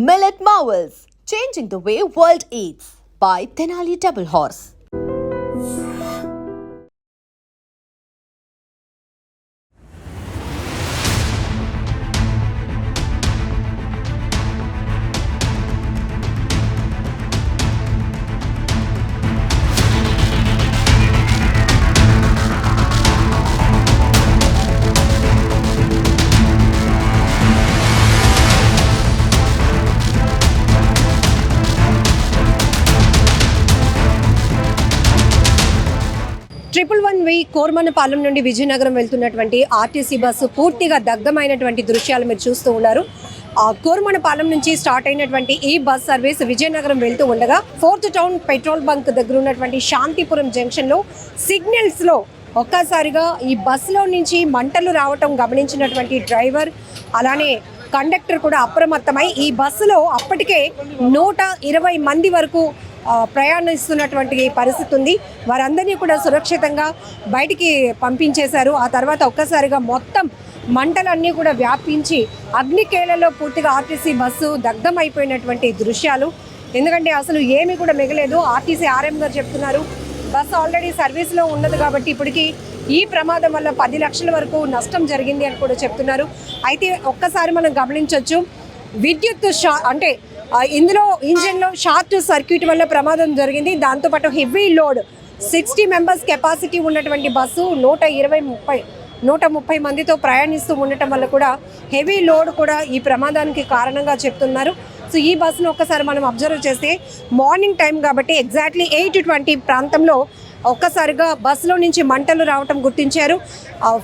Millet Marvels, changing the way world eats by Tenali Double Horse. Triple 1 కోర్మనపాలెం నుండి విజయనగరం వెళ్తున్నటువంటి RTC bus పూర్తిగా దగ్ధమైనటువంటి దృశ్యాలు మీరు చూస్తూ ఉన్నారు. కోర్మనపాలెం నుంచి స్టార్ట్ అయినటువంటి ఈ బస్ సర్వీస్ విజయనగరం వెళ్తూ ఉండగా 4th టౌన్ పెట్రోల్ బంక్ దగ్గర ఉన్నటువంటి శాంతిపురం జంక్షన్లో సిగ్నల్స్లో ఒక్కసారిగా ఈ బస్సులో నుంచి మంటలు రావటం గమనించినటువంటి డ్రైవర్ అలానే కండక్టర్ కూడా అప్రమత్తమై ఈ బస్సులో అప్పటికే 120 మంది వరకు ప్రయాణిస్తున్నటువంటి పరిస్థితి ఉంది. వారందరినీ కూడా సురక్షితంగా బయటికి పంపించేశారు. ఆ తర్వాత ఒక్కసారిగా మొత్తం మంటలన్నీ కూడా వ్యాపించి అగ్నికేళలో పూర్తిగా ఆర్టీసీ బస్సు దగ్ధమైపోయినటువంటి దృశ్యాలు. ఎందుకంటే అసలు ఏమీ కూడా మిగలేదు. ఆర్టీసీ ఆర్ఎం గారు చెప్తున్నారు బస్సు ఆల్రెడీ సర్వీస్లో ఉన్నది కాబట్టి ఇప్పటికీ ఈ ప్రమాదం వల్ల 10 లక్షల వరకు నష్టం జరిగింది అని కూడా చెప్తున్నారు. అయితే ఒక్కసారి మనం గమనించవచ్చు విద్యుత్ అంటే ఇందులో ఇంజిన్లో షార్ట్ సర్క్యూట్ వల్ల ప్రమాదం జరిగింది. దాంతోపాటు హెవీ లోడ్ 60 మెంబర్స్ కెపాసిటీ ఉన్నటువంటి బస్సు 130 మందితో ప్రయాణిస్తూ ఉండటం వల్ల కూడా హెవీ లోడ్ కూడా ఈ ప్రమాదానికి కారణంగా చెప్తున్నారు. సో ఈ బస్సును ఒక్కసారి మనం అబ్జర్వ్ చేస్తే మార్నింగ్ టైం కాబట్టి ఎగ్జాక్ట్లీ 8:20 ప్రాంతంలో ఒక్కసారిగా బస్సులో నుంచి మంటలు రావటం గుర్తించారు.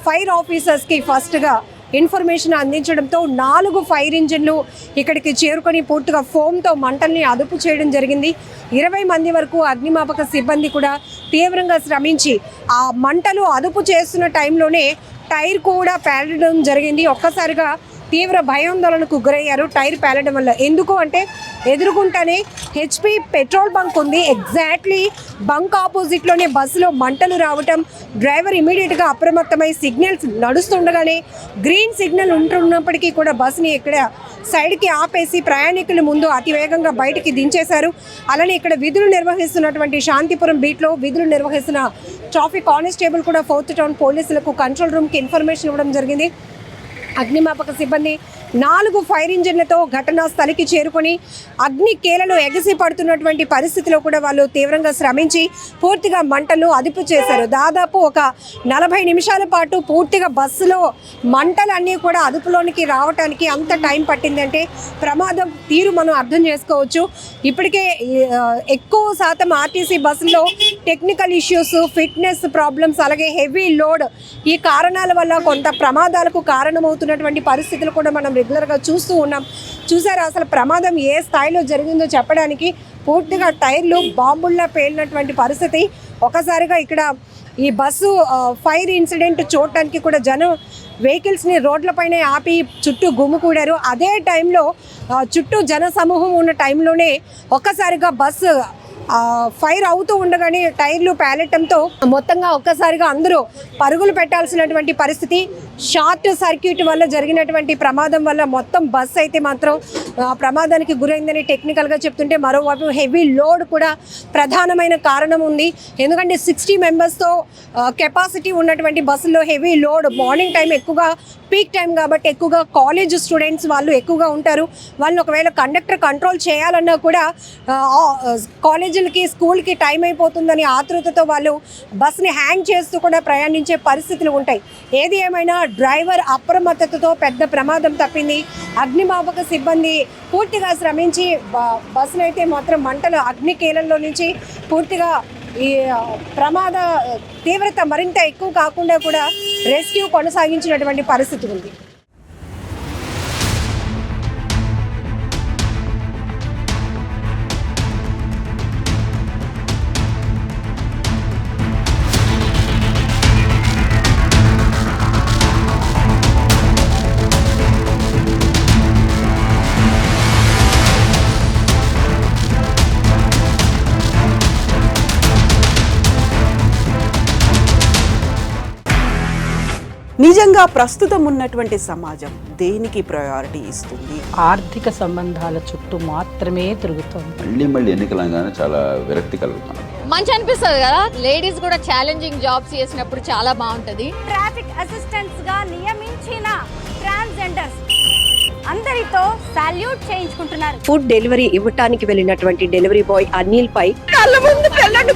ఫైర్ ఆఫీసర్స్కి ఫస్ట్గా ఇన్ఫర్మేషన్ అందించడంతో 4 ఫైర్ ఇంజిన్లు ఇక్కడికి చేరుకొని పూర్తిగా ఫోమ్తో మంటల్ని అదుపు చేయడం జరిగింది. 20 మంది వరకు అగ్నిమాపక సిబ్బంది కూడా తీవ్రంగా శ్రమించి ఆ మంటలు అదుపు చేస్తున్న టైంలోనే టైర్ కూడా పేలడం జరిగింది. ఒక్కసారిగా తీవ్ర భయాందోళనకు గురయ్యారు టైర్ పేలడం వల్ల. ఎందుకు అంటే ఎదురుగుంటానే హెచ్పి పెట్రోల్ బంక్ ఉంది. ఎగ్జాక్ట్లీ బంక్ ఆపోజిట్లోనే బస్సులో మంటలు రావటం, డ్రైవర్ ఇమీడియట్గా అప్రమత్తమై సిగ్నల్స్ నడుస్తుండగానే గ్రీన్ సిగ్నల్ ఉంటున్నప్పటికీ కూడా బస్సుని ఇక్కడ సైడ్కి ఆపేసి ప్రయాణికుల ముందు అతివేగంగా బయటికి దించేశారు. అలానే ఇక్కడ విధులు నిర్వహిస్తున్నటువంటి శాంతిపురం బీట్లో విధులు నిర్వహిస్తున్న ట్రాఫిక్ కానిస్టేబుల్ కూడా 4th టౌన్ పోలీసులకు కంట్రోల్ రూమ్కి ఇన్ఫర్మేషన్ ఇవ్వడం జరిగింది. అగ్నిమాపక సిబ్బంది 4 ఫైర్ ఇంజిన్లతో ఘటనా స్థలికి చేరుకొని అగ్ని కేలలో ఎగసి పడుతున్నటువంటి పరిస్థితిలో కూడా వాళ్ళు తీవ్రంగా శ్రమించి పూర్తిగా మంటలు అదుపు చేశారు. దాదాపు ఒక 40 నిమిషాల పాటు పూర్తిగా బస్సులో మంటలన్నీ కూడా అదుపులోనికి రావడానికి అంత టైం పట్టిందంటే ప్రమాదం తీరు మనం అర్థం చేసుకోవచ్చు. ఇప్పటికే ఎక్కువ శాతం ఆర్టీసీ బస్సులో టెక్నికల్ ఇష్యూస్, ఫిట్నెస్ ప్రాబ్లమ్స్, అలాగే హెవీ లోడ్ ఈ కారణాల వల్ల కొంత ప్రమాదాలకు కారణమవుతున్నటువంటి పరిస్థితులు కూడా మనం రెగ్యులర్గా చూస్తూ ఉన్నాం. చూసారా అసలు ప్రమాదం ఏ స్థాయిలో జరిగిందో చెప్పడానికి పూర్తిగా టైర్లు బాంబుల్లా పేలినటువంటి పరిస్థితి. ఒకసారిగా ఇక్కడ ఈ బస్సు ఫైర్ ఇన్సిడెంట్ చూడటానికి కూడా జనం వెహికల్స్ని రోడ్లపైనే ఆపి చుట్టూ గుమికూడారు. అదే టైంలో చుట్టూ జన సమూహం ఉన్న టైంలోనే ఒక్కసారిగా బస్సు ఫైర్ అవుతూ ఉండగానే టైర్లు పేలటంతో మొత్తంగా ఒక్కసారిగా అందరూ పరుగులు పెట్టాల్సినటువంటి పరిస్థితి. షార్ట్ సర్క్యూట్ వల్ల జరిగినటువంటి ప్రమాదం వల్ల మొత్తం బస్ అయితే మాత్రం ప్రమాదానికి గురైందని టెక్నికల్గా చెప్తుంటే మరోవైపు హెవీ లోడ్ కూడా ప్రధానమైన కారణం ఉంది. ఎందుకంటే 60 మెంబర్స్తో కెపాసిటీ ఉన్నటువంటి బస్సుల్లో హెవీ లోడ్ మార్నింగ్ టైం ఎక్కువగా పీక్ టైం కాబట్టి ఎక్కువగా కాలేజ్ స్టూడెంట్స్ వాళ్ళు ఎక్కువగా ఉంటారు. వాళ్ళని ఒకవేళ కండక్టర్ కంట్రోల్ చేయాలన్నా కూడా కాలేజీలకి స్కూల్కి టైం అయిపోతుందని ఆతృతతో వాళ్ళు బస్ని హ్యాంగ్ చేస్తూ కూడా ప్రయాణించే పరిస్థితులు ఉంటాయి. ఏది ఏమైనా డ్రైవర్ అప్రమత్తతతో పెద్ద ప్రమాదం తప్పింది. అగ్నిమాపక సిబ్బంది పూర్తిగా శ్రమించి బస్సును అయితే మాత్రం మంటలు అగ్నికేలంలో నుంచి పూర్తిగా ఈ ప్రమాద తీవ్రత మరింత ఎక్కువ కాకుండా కూడా రెస్క్యూ కొనసాగించినటువంటి పరిస్థితి ఉంది. నిజంగా ప్రస్తుతం ఉన్నటువంటి సమాజం దేనికి ప్రయారిటీ ఇస్తుంది? ఆర్థిక సంబంధాల చుట్టూ మాత్రమే తిరుగుతోంది. మళ్ళీ ఎన్నికలంగానే చాలా విరక్తి కలుగుతున్నాం. మంచి అనిపిస్తుంది కదా, లేడీస్ కూడా ఛాలెంజింగ్ జాబ్స్ చేసినప్పుడు చాలా బాగుంటది. ట్రాఫిక్ అసిస్టెంట్స్ గా నియమించిన ట్రాన్స్జెండర్స్ అందరితో సాల్యూట్ చేయించుకుంటున్నారు. ఫుడ్ డెలివరీ ఇవ్వటానికి వెళ్ళినటువంటి డెలివరీ బాయ్ అనిల్ పై కళ్ళ ముందు పెళ్ళండి